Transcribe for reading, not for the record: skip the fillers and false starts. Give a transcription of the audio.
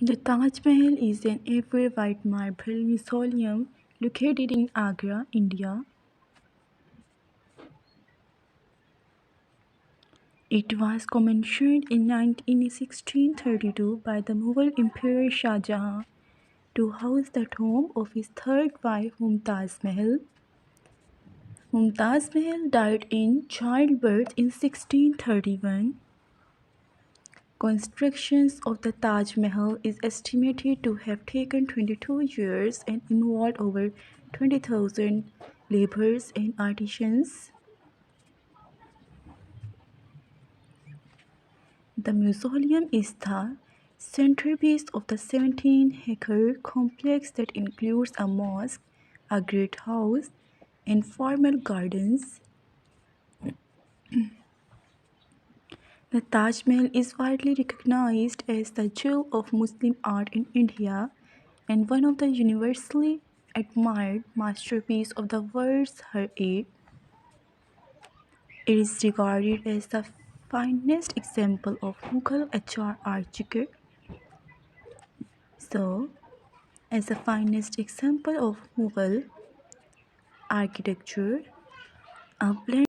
The Taj Mahal is an every white marble mausoleum located in Agra, India. It was commissioned in 1632 by the Mughal Emperor Shah Jahan to house the tomb of his third wife Mumtaz Mahal. Mumtaz Mahal died in childbirth in 1631. Construction of the Taj Mahal is estimated to have taken 22 years and involved over 20,000 laborers and artisans. The mausoleum is the centerpiece of the 17-acre complex that includes a mosque, a great house, and formal gardens. The Taj Mahal is widely recognized as the jewel of Muslim art in India and one of the universally admired masterpieces of the world's age. It is regarded as the finest example of Mughal architecture. As the finest example of Mughal architecture, a blend